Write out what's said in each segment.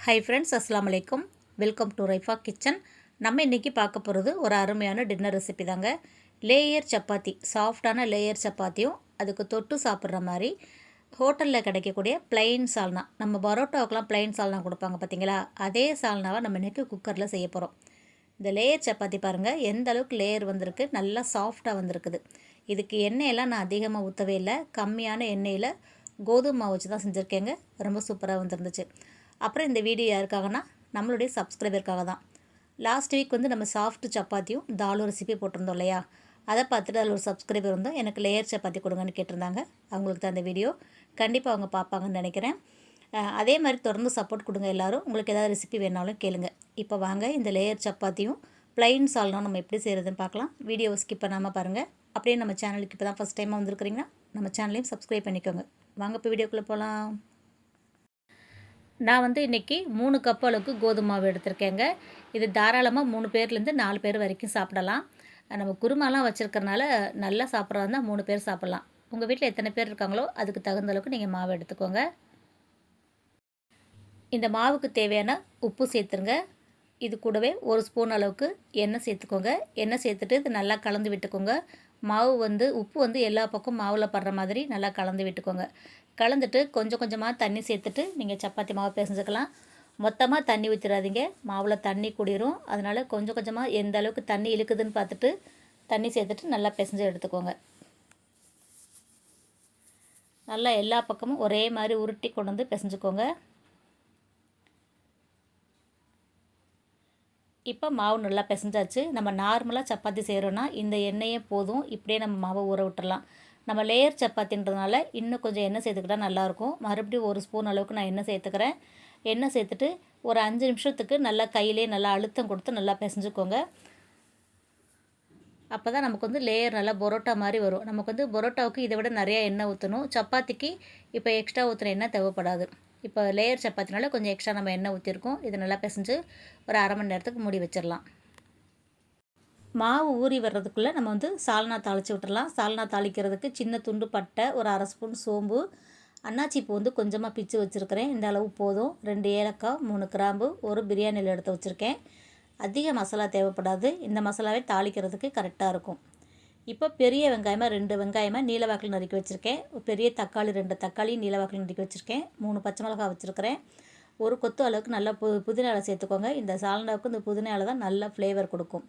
Hi friends, அஸ்ஸலாமு அலைக்கும். Welcome to Raifa kitchen. நம்ம இன்றைக்கி பார்க்க போகிறது ஒரு அருமையான டின்னர் ரெசிபி தாங்க. லேயர் சப்பாத்தி, சாஃப்டான லேயர் சப்பாத்தியும் அதுக்கு தொட்டு சாப்பிட்ற மாதிரி ஹோட்டலில் கிடைக்கக்கூடிய பிளைன் சால்னா. நம்ம பரோட்டாவுக்கெலாம் பிளைன் சால்னா கொடுப்பாங்க பார்த்தீங்களா, அதே சால்னாவை நம்ம இன்றைக்கி குக்கரில் செய்ய போகிறோம். இந்த லேயர் சப்பாத்தி பாருங்கள் எந்த அளவுக்கு லேயர் வந்திருக்கு, நல்லா சாஃப்டாக வந்திருக்குது. இதுக்கு எண்ணெயெல்லாம் நான் அதிகமாக ஊற்றவே இல்லை, கம்மியான எண்ணெயில் கோதுமை மாவு வச்சு தான் செஞ்சுருக்கேங்க. ரொம்ப சூப்பராக வந்துருந்துச்சு. அப்புறம் இந்த வீடியோ யாருக்காகனா நம்மளுடைய சப்ஸ்கிரைபருக்காக தான். லாஸ்ட் வீக் வந்து நம்ம சாஃப்ட் சப்பாத்தியும் தாலும் ரெசிபி போட்டிருந்தோம் இல்லையா, அதை பார்த்துட்டு அதில் ஒரு சப்ஸ்கிரைபர் இருந்தோம், எனக்கு லேயர் சப்பாத்தி கொடுங்கன்னு கேட்டிருந்தாங்க. அவங்களுக்கு தான் அந்த வீடியோ கண்டிப்பாக அவங்க பார்ப்பாங்கன்னு நினைக்கிறேன். அதே மாதிரி தொடர்ந்து சப்போர்ட் கொடுங்க எல்லோரும். உங்களுக்கு ஏதாவது ரெசிபி வேணாலும் கேளுங்க. இப்போ வாங்க இந்த லேயர் சப்பாத்தியும் ப்ளைன் சால்னா நம்ம எப்படி செய்கிறதுன்னு பார்க்கலாம். வீடியோவை ஸ்கிப் பண்ணாமல் பாருங்கள். அப்படியே நம்ம சேனலுக்கு இப்போ தான் ஃபஸ்ட் டைமாக வந்துருக்குறீங்கன்னா நம்ம சேனலையும் சப்ஸ்கிரைப் பண்ணிக்கோங்க. வாங்க இப்போ வீடியோக்குள்ளே போகலாம். நான் வந்து இன்றைக்கி 3 கப் அளவுக்கு கோதுமை மாவு எடுத்திருக்கேங்க. இது தாராளமாக 3 பேர்லேருந்து 4 பேர் வரைக்கும் சாப்பிடலாம். நம்ம குருமாலாம் வச்சுருக்கறனால நல்லா சாப்பிட்றதா இருந்தால் 3 பேர் சாப்பிட்லாம். உங்கள் வீட்டில் எத்தனை பேர் இருக்காங்களோ அதுக்கு தகுந்த அளவுக்கு நீங்கள் மாவு எடுத்துக்கோங்க. இந்த மாவுக்கு தேவையான உப்பு சேர்த்துருங்க. இது கூடவே 1 ஸ்பூன் அளவுக்கு எண்ணெய் சேர்த்துக்கோங்க. எண்ணெய் சேர்த்துட்டு இது நல்லா கலந்து விட்டுக்கோங்க. மாவு வந்து உப்பு வந்து எல்லா பக்கம் மாவில் படுற மாதிரி நல்லா கலந்து விட்டுக்கோங்க. கலந்துட்டு கொஞ்சம் கொஞ்சமாக தண்ணி சேர்த்துட்டு நீங்கள் சப்பாத்தி மாவு பிசைஞ்சுக்கலாம். மொத்தமாக தண்ணி ஊற்றிடாதீங்க, மாவில் தண்ணி கூடிரும். அதனால் கொஞ்சம் கொஞ்சமாக எந்த அளவுக்கு தண்ணி இழுக்குதுன்னு பார்த்துட்டு தண்ணி சேர்த்துட்டு நல்லா பிசைஞ்சு எடுத்துக்கோங்க. நல்லா எல்லா பக்கமும் ஒரே மாதிரி உருட்டி கொண்டு வந்து பிசைஞ்சுக்கோங்க. இப்போ மாவு நல்லா பிசைஞ்சாச்சு. நம்ம நார்மலாக சப்பாத்தி செய்கிறோன்னா இந்த எண்ணெயே போதும், இப்படியே நம்ம மாவை ஊற விட்டுறலாம். நம்ம லேயர் சப்பாத்தின்றதுனால இன்னும் கொஞ்சம் எண்ணெய் சேர்த்துக்கிட்டால் நல்லாயிருக்கும். மறுபடியும் 1 ஸ்பூன் அளவுக்கு நான் எண்ணெய் சேர்த்துக்கிறேன். எண்ணெய் சேர்த்துட்டு ஒரு 5 நிமிஷத்துக்கு நல்லா கையிலே நல்லா அழுத்தம் கொடுத்து நல்லா பிசைஞ்சுக்கோங்க. அப்போ தான் நமக்கு வந்து லேயர் நல்லா பரோட்டா மாதிரி வரும். நமக்கு வந்து பரோட்டாவுக்கு இதை விட நிறையா எண்ணெய் ஊற்றணும். சப்பாத்திக்கு இப்போ எக்ஸ்ட்ரா ஊற்றுன எண்ணெய் தேவைப்படாது. இப்போ லேயர் சப்பாத்தினால கொஞ்சம் எக்ஸ்ட்ரா நம்ம எண்ணெய் ஊற்றிருக்கோம். இதை நல்லா பிசைஞ்சு ஒரு அரை மணி நேரத்துக்கு மூடி வச்சிடலாம். மாவு ஊறி வர்றதுக்குள்ளே நம்ம வந்து சால்னா தாளித்து விட்டுறலாம். சால்னா தாளிக்கிறதுக்கு சின்ன துண்டு பட்டை, ஒரு அரை ஸ்பூன் சோம்பு, அன்னாச்சி பூ வந்து கொஞ்சமாக பிச்சு வச்சுருக்கிறேன். இந்த அளவு போதும். 2 ஏலக்காய், 3 கிராம்பு, ஒரு பிரியாணி இலை எடுத்து வச்சுருக்கேன். அதிக மசாலா தேவைப்படாது. இந்த மசாலாவே தாளிக்கிறதுக்கு கரெக்டாக இருக்கும். இப்போ பெரிய வெங்காயமாக 2 வெங்காயமாக நீலவாக்கில் நறுக்கி வச்சுருக்கேன். பெரிய தக்காளி 2 தக்காளி நீலவாக்கில் நறுக்கி வச்சுருக்கேன். 3 பச்சை மிளகாய் வச்சுருக்கிறேன். ஒரு கொத்து அளவுக்கு நல்லா புதினா இலை சேர்த்துக்கோங்க. இந்த சால்னாவுக்கு இந்த புதினா இலை தான் நல்ல ஃப்ளேவர் கொடுக்கும்.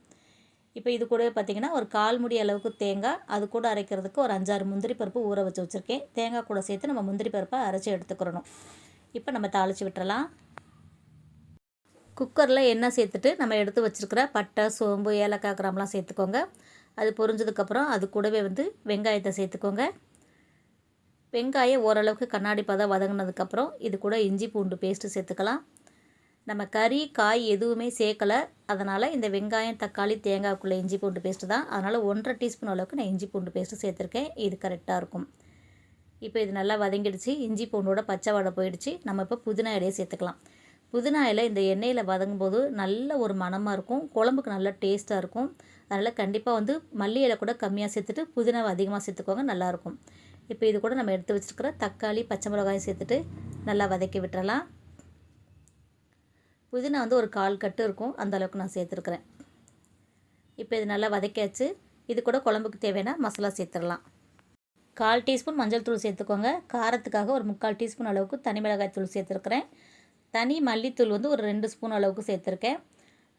இப்போ இது கூடவே பார்த்திங்கன்னா ஒரு 1/4 மூடி அளவுக்கு தேங்காய், அது கூட அரைக்கிறதுக்கு ஒரு 5-6 முந்திரி பருப்பு ஊற வச்சு வச்சுருக்கேன். தேங்காய் கூட சேர்த்து நம்ம முந்திரி பருப்பை அரைச்சி எடுத்துக்கிறணும். இப்போ நம்ம தாளித்து விட்டுறலாம். குக்கரில் எண்ணெய் சேர்த்துட்டு நம்ம எடுத்து வச்சுருக்கிற பட்டை, சோம்பு, ஏலக்காய், கிராம்பெலாம் சேர்த்துக்கோங்க. அது பொரிஞ்சதுக்கப்புறம் அது கூடவே வந்து வெங்காயத்தை சேர்த்துக்கோங்க. வெங்காயம் ஓரளவுக்கு கண்ணாடி பதம் வதங்கினதுக்கப்புறம் இது கூட இஞ்சி பூண்டு பேஸ்ட்டு சேர்த்துக்கலாம். நம்ம கறி, காய் எதுவுமே சேர்க்கலை. அதனால் இந்த வெங்காயம், தக்காளி, தேங்காய்க்குள்ளே இஞ்சி பூண்டு பேஸ்ட்டு தான். அதனால் 1.5 டீஸ்பூன் அளவுக்கு நான் இஞ்சி பூண்டு பேஸ்ட்டு சேர்த்துருக்கேன். இது கரெக்டாக இருக்கும். இப்போ இது நல்லா வதங்கிடுச்சு. இஞ்சி பூண்டோட பச்சை வாடை போயிடுச்சு. நம்ம இப்போ புதினா இலையை சேர்த்துக்கலாம். புதினா இலை இந்த எண்ணெயில் வதங்கும்போது நல்ல ஒரு மணமாக இருக்கும். குழம்புக்கு நல்லா டேஸ்ட்டாக இருக்கும். அதனால் கண்டிப்பாக வந்து மல்லி இலை கூட கம்மியாக சேர்த்துட்டு புதினாவை அதிகமாக சேர்த்துக்கோங்க, நல்லாயிருக்கும். இப்போ இது கூட நம்ம எடுத்து வச்சுருக்கிற தக்காளி, பச்சை மிளகாயும் சேர்த்துட்டு நல்லா வதக்கி விட்டுறலாம். புதினா வந்து ஒரு 1/4 கட்டு இருக்கும், அந்த அளவுக்கு நான் சேர்த்துருக்குறேன். இப்போ இது நல்லா வதக்கியாச்சு. இது கூட குழம்புக்கு தேவையான மசாலா சேர்த்துடலாம். 1/4 டீஸ்பூன் மஞ்சள் தூள் சேர்த்துக்கோங்க. காரத்துக்காக ஒரு 3/4 டீஸ்பூன் அளவுக்கு தனி மிளகாய் தூள் சேர்த்துருக்குறேன். தனி மல்லித்தூள் வந்து ஒரு 2 ஸ்பூன் அளவுக்கு சேர்த்துருக்கேன்.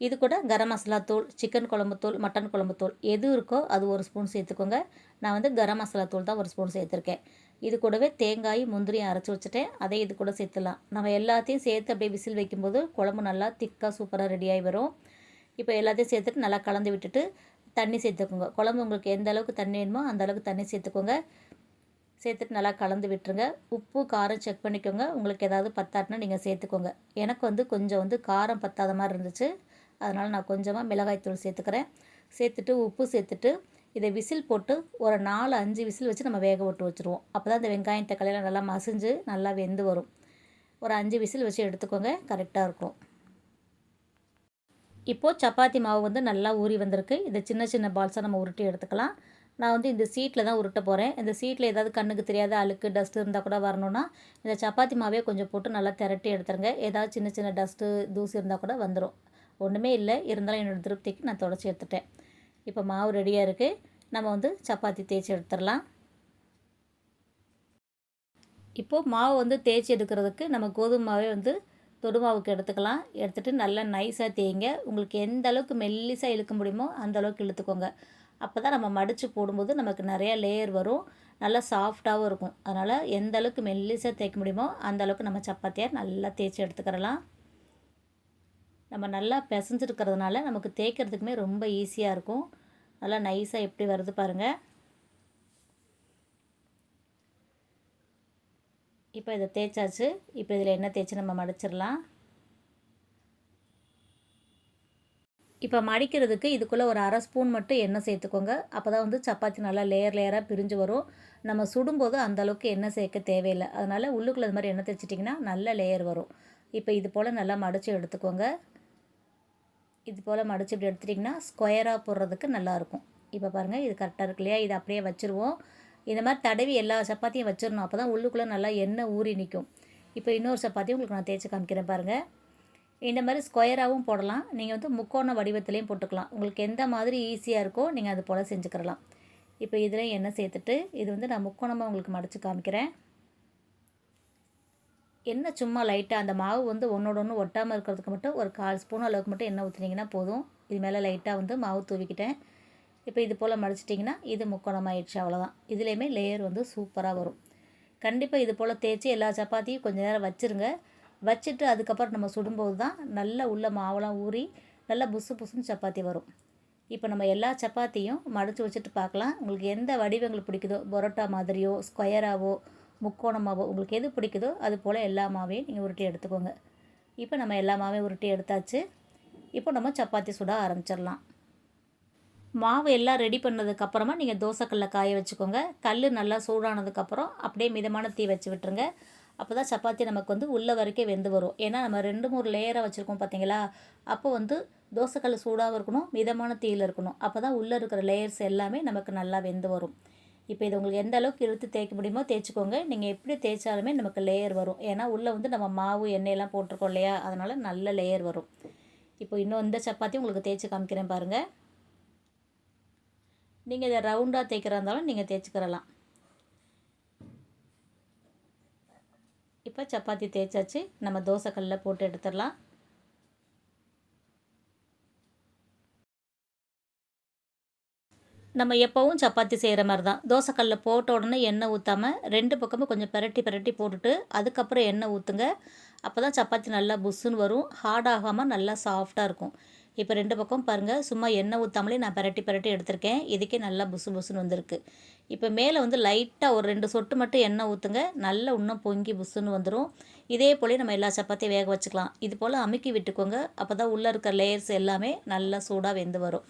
இது கூட கரம் மசாலா தூள், சிக்கன் குழம்பு தூள், மட்டன் குழம்பு தூள் எது இருக்கோ அது 1 ஸ்பூன் சேர்த்துக்கோங்க. நான் வந்து கரம் மசாலா தூள் தான் 1 ஸ்பூன் சேர்த்துருக்கேன். இது கூடவே தேங்காய், முந்திரியும் அரைச்சி வச்சுட்டேன், அதை இது கூட சேர்த்துலாம். நம்ம எல்லாத்தையும் சேர்த்து அப்படியே விசில் வைக்கும்போது குழம்பு நல்லா திக்காக சூப்பராக ரெடியாகி வரும். இப்போ எல்லாத்தையும் சேர்த்துட்டு நல்லா கலந்து விட்டுட்டு தண்ணி சேர்த்துக்கோங்க. குழம்பு உங்களுக்கு எந்த அளவுக்கு தண்ணி வேணுமோ அந்த அளவுக்கு தண்ணி சேர்த்துக்கோங்க. சேர்த்துட்டு நல்லா கலந்து விட்டுருங்க. உப்பு, காரம் செக் பண்ணிக்கோங்க. உங்களுக்கு ஏதாவது பத்தாட்டினா நீங்கள் சேர்த்துக்கோங்க. எனக்கு வந்து கொஞ்சம் வந்து காரம் பத்தாத மாதிரி இருந்துச்சு, அதனால் நான் கொஞ்சமாக மிளகாய்த்தூள் சேர்த்துக்கிறேன். சேர்த்துட்டு உப்பு சேர்த்துட்டு இதை விசில் போட்டு ஒரு 4-5 விசில் வச்சு நம்ம வேக விட்டு வச்சுருவோம். அப்போ தான் இந்த வெங்காயம், தக்காளியெல்லாம் நல்லா மசிஞ்சு நல்லா வெந்து வரும். ஒரு 5 விசில் வச்சு எடுத்துக்கோங்க, கரெக்டாக இருக்கும். இப்போது சப்பாத்தி மாவு வந்து நல்லா ஊறி வந்திருக்கு. இதை சின்ன சின்ன பால்ஸாக நம்ம உருட்டி எடுத்துக்கலாம். நான் வந்து இந்த சீட்டில் தான் உருட்ட போகிறேன். இந்த சீட்டில் ஏதாவது கண்ணுக்கு தெரியாத அழுக்கு டஸ்ட்டு இருந்தால் கூட வரணும்னா இந்த சப்பாத்தி மாவே கொஞ்சம் போட்டு நல்லா திரட்டி எடுத்துருங்க. ஏதாவது சின்ன சின்ன டஸ்ட்டு தூசி இருந்தால் கூட வந்துடும். ஒன்றுமே இல்லை, இருந்தாலும் என்னோடய திருப்திக்கு நான் தொடச்சி எடுத்துட்டேன். இப்போ மாவு ரெடியாக இருக்குது. நம்ம வந்து சப்பாத்தி தேய்ச்சி எடுத்துடலாம். இப்போது மாவு வந்து தேய்ச்சி எடுக்கிறதுக்கு நம்ம கோதுமை மாவே வந்து தொடு மாவுக்கு எடுத்துக்கலாம். எடுத்துகிட்டு நல்லா நைஸாக தேய்ங்க. உங்களுக்கு எந்த அளவுக்கு மெல்லிசாக இழுக்க முடியுமோ அந்த அளவுக்கு இழுத்துக்கோங்க. அப்போ தான் நம்ம மடித்து போடும்போது நமக்கு நிறையா லேயர் வரும், நல்லா சாஃப்டாகவும் இருக்கும். அதனால் எந்த அளவுக்கு மெல்லிசாக தேய்க்க முடியுமோ அந்த அளவுக்கு நம்ம சப்பாத்தியை நல்லா தேய்ச்சி எடுத்துக்கிறலாம். நம்ம நல்லா பிசைஞ்சிருக்கிறதுனால நமக்கு தேய்க்கிறதுக்குமே ரொம்ப ஈஸியாக இருக்கும். நல்லா நைஸாக எப்படி வருது பாருங்கள். இப்போ இதை தேய்ச்சாச்சு. இப்போ இதில் எண்ணெய் தேய்ச்சி நம்ம மடிச்சிடலாம். இப்போ மடிக்கிறதுக்கு இதுக்குள்ளே ஒரு அரை ஸ்பூன் மட்டும் எண்ணெய் சேர்த்துக்கோங்க. அப்போ தான் வந்து சப்பாத்தி நல்லா லேயர் லேயராக பிரிஞ்சு வரும். நம்ம சுடும்போது அந்தளவுக்கு எண்ணெய் சேர்க்க தேவையில்லை. அதனால் உள்ளுக்குள்ளே இது மாதிரி எண்ணெய் தேய்ச்சிட்டிங்கன்னா நல்ல லேயர் வரும். இப்போ இது போல் நல்லா மடித்து எடுத்துக்கோங்க. இது போல் மடித்து இப்படி எடுத்துட்டிங்கன்னா ஸ்கொயராக போடுறதுக்கு நல்லாயிருக்கும். இப்போ பாருங்கள், இது கரெக்டாக இருக்கு இல்லையா? இதை அப்படியே வச்சுருவோம். இந்த மாதிரி தடவி எல்லா சப்பாத்தியும் வச்சிடணும். அப்போ தான் உள்ளுக்குள்ளே நல்லா எண்ணெய் ஊறி நிற்கும். இப்போ இன்னொரு சப்பாத்தி உங்களுக்கு நான் தேய்ச்சி காமிக்கிறேன் பாருங்கள். இந்த மாதிரி ஸ்கொயராகவும் போடலாம். நீங்கள் வந்து முக்கோண வடிவத்துலேயும் போட்டுக்கலாம். உங்களுக்கு எந்த மாதிரி ஈஸியாக இருக்கோ நீங்கள் அது போல் செஞ்சுக்கிறலாம். இப்போ இதில் எண்ணெய் சேர்த்துட்டு இது வந்து நான் முக்கோணமாக உங்களுக்கு மடித்து காமிக்கிறேன். எண்ணெய் சும்மா லைட்டாக அந்த மாவு வந்து ஒன்றோட ஒன்று ஒட்டாமல் இருக்கிறதுக்கு மட்டும் ஒரு 1/4 ஸ்பூன் அளவுக்கு மட்டும் எண்ணெய் ஊற்றினீங்கன்னா போதும். இது மேலே லைட்டாக வந்து மாவு தூவிக்கிட்டேன். இப்போ இது போல் மடிச்சிட்டிங்கன்னா இது முக்கோணமாகிடுச்சு. அவ்வளோதான். இதுலேயுமே லேயர் வந்து சூப்பராக வரும். கண்டிப்பாக இது போல் தேய்ச்சி எல்லா சப்பாத்தியும் கொஞ்சம் நேரம் வச்சுருங்க. வச்சுட்டு அதுக்கப்புறம் நம்ம சுடும்போது தான் நல்லா உள்ள மாவெல்லாம் ஊறி நல்லா புசு புசுன்னு சப்பாத்தி வரும். இப்போ நம்ம எல்லா சப்பாத்தியும் மடித்து வச்சுட்டு பார்க்கலாம். உங்களுக்கு எந்த வடிவங்கள் பிடிக்குதோ, பரோட்டா மாதிரியோ, ஸ்கொயராகவோ, முக்கோணமாகவோ உங்களுக்கு எது பிடிக்குதோ அது போல் எல்லா மாவையும் நீங்கள் உருட்டி எடுத்துக்கோங்க. இப்போ நம்ம எல்லா மாவையும் உருட்டி எடுத்தாச்சு. இப்போ நம்ம சப்பாத்தி சுட ஆரம்பிச்சிடலாம். மாவு எல்லாம் ரெடி பண்ணதுக்கப்புறமா நீங்கள் தோசைக்கல்ல காய வச்சுக்கோங்க. கல் நல்லா சூடானதுக்கப்புறம் அப்படியே மிதமான தீ வச்சு விட்டுருங்க. அப்போ தான் சப்பாத்தி நமக்கு வந்து உள்ள வரைக்கும் வெந்து வரும். ஏன்னா நம்ம 2-3 லேயராக வச்சுருக்கோம் பார்த்தீங்களா? அப்போ வந்து தோசைக்கல் சூடாகவும் இருக்கணும், மிதமான தீயில் இருக்கணும். அப்போ தான் உள்ளே இருக்கிற லேயர்ஸ் எல்லாமே நமக்கு நல்லா வெந்து வரும். இப்போ இது உங்களுக்கு எந்த அளவுக்கு இழுத்து தேய்க்க முடியுமோ தேய்ச்சிக்கோங்க. நீங்கள் எப்படி தேய்ச்சாலுமே நமக்கு லேயர் வரும். ஏன்னா உள்ளே வந்து நம்ம மாவு எண்ணெயெல்லாம் போட்டிருக்கோம் இல்லையா? அதனால் நல்ல லேயர் வரும். இப்போ இன்னும் இந்த சப்பாத்தி உங்களுக்கு தேய்ச்சி காமிக்கிறேன் பாருங்கள். நீங்கள் இதை ரவுண்டாக தேய்க்கிறா இருந்தாலும் நீங்கள் தேய்ச்சிக்கிறலாம். இப்போ சப்பாத்தி தேய்ச்சாச்சு. நம்ம தோசைக்கல்லில் போட்டு எடுத்துடலாம். நம்ம எப்போவும் சப்பாத்தி செய்கிற மாதிரி தான். தோசைக்கல்லில் போட்ட உடனே எண்ணெய் ஊற்றாமல் 2 பக்கமும் கொஞ்சம் பிரட்டி பிரட்டி போட்டுட்டு அதுக்கப்புறம் எண்ணெய் ஊற்றுங்க. அப்போ தான் சப்பாத்தி நல்லா புஸ்ஸுன்னு வரும். ஹார்ட் ஆகாமல் நல்லா சாஃப்டாக இருக்கும். இப்போ 2 பக்கம் பாருங்கள், சும்மா எண்ணெய் ஊற்றாமலே நான் பிரட்டி பிரட்டி எடுத்திருக்கேன். இதுக்கே நல்லா புசு புசுன்னு வந்திருக்கு. இப்போ மேலே வந்து லைட்டாக ஒரு 2 சொட்டு மட்டும் எண்ணெய் ஊற்றுங்க. நல்லா இன்னும் பொங்கி புசுன்னு வந்துடும். இதே போல் நம்ம எல்லா சப்பாத்தியும் வேக வச்சுக்கலாம். இது போல் அமுக்கி விட்டுக்கோங்க. அப்போ தான் உள்ளே இருக்க லேயர்ஸ் எல்லாமே நல்லா சூடாக வெந்து வரும்.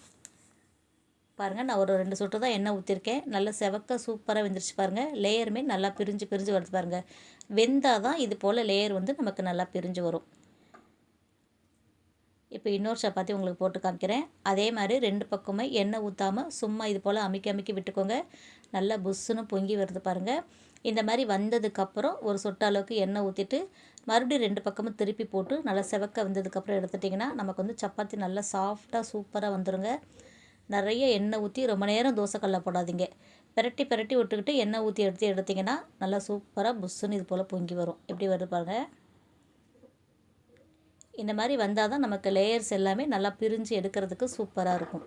பாருங்கள், நான் ஒரு 2 சொட்டு தான் எண்ணெய் ஊற்றிருக்கேன். நல்லா செவக்க சூப்பராக வெந்துருச்சு பாருங்கள். லேயருமே நல்லா பிரிஞ்சு பிரிஞ்சு வருது பாருங்கள். வெந்தால் தான் இது போல் லேயர் வந்து நமக்கு நல்லா பிரிஞ்சு வரும். இப்போ இன்னொரு சப்பாத்தி உங்களுக்கு போட்டு காமிக்கிறேன். அதே மாதிரி 2 பக்கமே எண்ணெய் ஊற்றாமல் சும்மா இது போல் அமுக்கி அமுக்கி விட்டுக்கோங்க. நல்லா புஸ்ஸுன்னு பொங்கி வருது பாருங்கள். இந்த மாதிரி வந்ததுக்கப்புறம் ஒரு சொட்டு அளவுக்கு எண்ணெய் ஊற்றிட்டு மறுபடியும் 2 பக்கமும் திருப்பி போட்டு நல்லா செவக்க வந்ததுக்கப்புறம் எடுத்துட்டிங்கன்னா நமக்கு வந்து சப்பாத்தி நல்லா சாஃப்டாக சூப்பராக வந்துடுங்க. நிறைய எண்ணெய் ஊற்றி ரொம்ப நேரம் தோசைக்கல்ல போடாதீங்க. பிரட்டி பிரட்டி விட்டுக்கிட்டு எண்ணெய் ஊற்றி எடுத்திங்கன்னா நல்லா சூப்பராக புஸ்ஸுன்னு இது போல் பொங்கி வரும். எப்படி வருது பாருங்கள். இந்த மாதிரி வந்தால் தான் நமக்கு லேயர்ஸ் எல்லாமே நல்லா பிரிஞ்சு எடுக்கிறதுக்கு சூப்பராக இருக்கும்.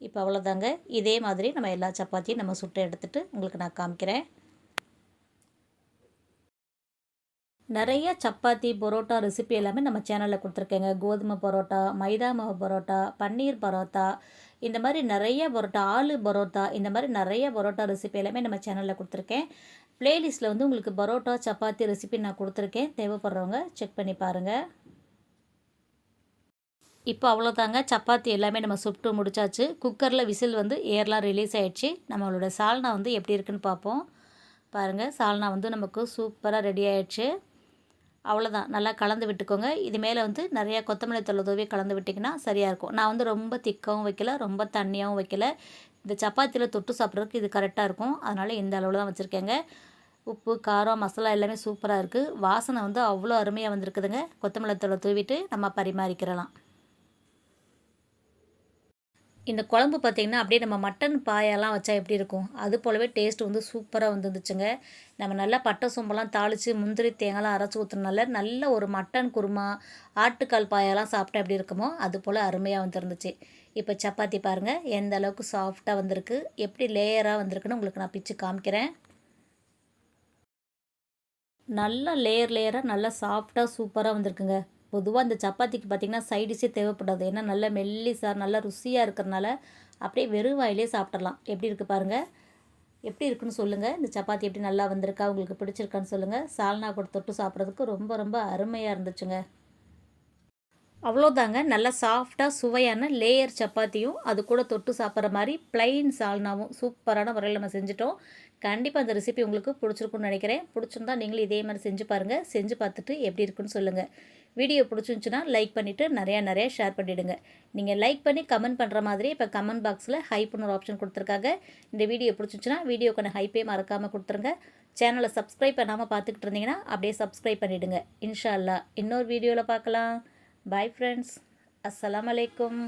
இப்போ அவ்வளோதாங்க. இதே மாதிரி நம்ம எல்லா சப்பாத்தியும் நம்ம சுட்டு எடுத்துகிட்டு உங்களுக்கு நான் காமிக்கிறேன். நிறைய சப்பாத்தி பரோட்டா ரெசிபி எல்லாமே நம்ம சேனலில் கொடுத்துருக்கேங்க. கோதுமை பரோட்டா, மைதா மாவு பரோட்டா, பன்னீர் பரோட்டா, இந்த மாதிரி நிறைய பரோட்டா, ஆலு பரோட்டா, இந்த மாதிரி நிறைய பரோட்டா ரெசிபி எல்லாமே நம்ம சேனலில் கொடுத்துருக்கேன். ப்ளேலிஸ்ட்டில் வந்து உங்களுக்கு பரோட்டா சப்பாத்தி ரெசிபி நான் கொடுத்துருக்கேன். தேவைப்படுறவங்க செக் பண்ணி பாருங்கள். இப்போ அவ்வளோதாங்க, சப்பாத்தி எல்லாமே நம்ம சுட்டு முடிச்சாச்சு. குக்கரில் விசில் வந்து ஏர்லாம் ரிலீஸ் ஆகிடுச்சு. நம்மளோட சால்னா வந்து எப்படி இருக்குன்னு பார்ப்போம். பாருங்கள், சால்னா வந்து நமக்கு சூப்பராக ரெடி ஆகிடுச்சு. அவ்வளோதான், நல்லா கலந்து விட்டுக்கோங்க. இது மேலே வந்து நிறையா கொத்தமல்லி தழை தூவி கலந்து விட்டிங்கன்னா சரியாக இருக்கும். நான் வந்து ரொம்ப திக்காவும் வைக்கல, ரொம்ப தண்ணியாகவும் வைக்கல. இந்த சப்பாத்தியில் தொட்டு சாப்பிட்றதுக்கு இது கரெக்டாக இருக்கும். அதனால் இந்த அளவில் தான் வச்சுருக்கேங்க. உப்பு, காரம், மசாலா எல்லாமே சூப்பராக இருக்குது. வாசனை வந்து அவ்வளோ அருமையாக வந்திருக்குதுங்க. கொத்தமல்லி தழை தூவிட்டு நம்ம பரிமாறிக்கிறலாம். இந்த குழம்பு பார்த்திங்கன்னா அப்படியே நம்ம மட்டன் பாயெல்லாம் வச்சா எப்படி இருக்கும், அது போலவே டேஸ்ட் வந்து சூப்பராக வந்துருந்துச்சுங்க. நம்ம நல்லா பட்டை சோம்பெல்லாம் தாளித்து முந்திரி தேங்காய்லாம் அரைச்சி ஊற்றுனால நல்ல ஒரு மட்டன் குருமா, ஆட்டுக்கால் பாயெல்லாம் சாப்பிட்டா எப்படி இருக்குமோ அது போல் அருமையாக வந்துருந்துச்சு. இப்போ சப்பாத்தி பாருங்கள் எந்த அளவுக்கு சாஃப்டாக வந்திருக்கு, எப்படி லேயராக வந்திருக்குன்னு உங்களுக்கு நான் பிச்சு காமிக்கிறேன். நல்லா லேயர் லேயராக நல்லா சாஃப்டாக சூப்பராக வந்திருக்குங்க. பொதுவாக இந்த சப்பாத்திக்கு பார்த்திங்கன்னா சைடிஷே தேவைப்படாது. ஏன்னா நல்லா மெல்லிசா நல்லா ருசியாக இருக்கிறனால அப்படியே வெறும் வாயிலே சாப்பிட்றலாம். எப்படி இருக்குது பாருங்கள். எப்படி இருக்குன்னு சொல்லுங்கள். இந்த சப்பாத்தி எப்படி நல்லா வந்திருக்கா, உங்களுக்கு பிடிச்சிருக்கான்னு சொல்லுங்கள். சால்னா கூட தொட்டு சாப்பிட்றதுக்கு ரொம்ப ரொம்ப அருமையாக இருந்துச்சுங்க. அவ்வளோதாங்க. நல்லா சாஃப்டாக சுவையான லேயர் சப்பாத்தியும் அது கூட தொட்டு சாப்பிட்ற மாதிரி ப்ளைன் சால்னாவும் சூப்பரான முறையில் நம்ம செஞ்சுட்டோம். கண்டிப்பாக அந்த ரெசிபி உங்களுக்கு பிடிச்சிருக்குன்னு நினைக்கிறேன். பிடிச்சிருந்தா நீங்களும் இதே மாதிரி செஞ்சு பாருங்கள். செஞ்சு பார்த்துட்டு எப்படி இருக்குன்னு சொல்லுங்கள். வீடியோ பிடிச்சிருந்துச்சுன்னா லைக் பண்ணிவிட்டு நிறையா ஷேர் பண்ணிவிடுங்க. நீங்கள் லைக் பண்ணி கமெண்ட் பண்ணுற மாதிரி இப்போ கமெண்ட் பாக்ஸில் ஹைப்னு ஒரு ஆப்ஷன் கொடுத்துருக்காங்க. இந்த வீடியோ பிடிச்சிருந்துச்சுன்னா வீடியோக்கான ஹைப்பே மறக்காமல் கொடுத்துருங்க. சேனலை சப்ஸ்கிரைப் பண்ணாமல் பார்த்துக்கிட்டு இருந்தீங்கன்னா அப்படியே சப்ஸ்கிரைப் பண்ணிவிடுங்க. இன்ஷா அல்லாஹ் இன்னொரு வீடியோவில் பார்க்கலாம். Bye friends. அஸ்ஸலாமு அலைக்கும்.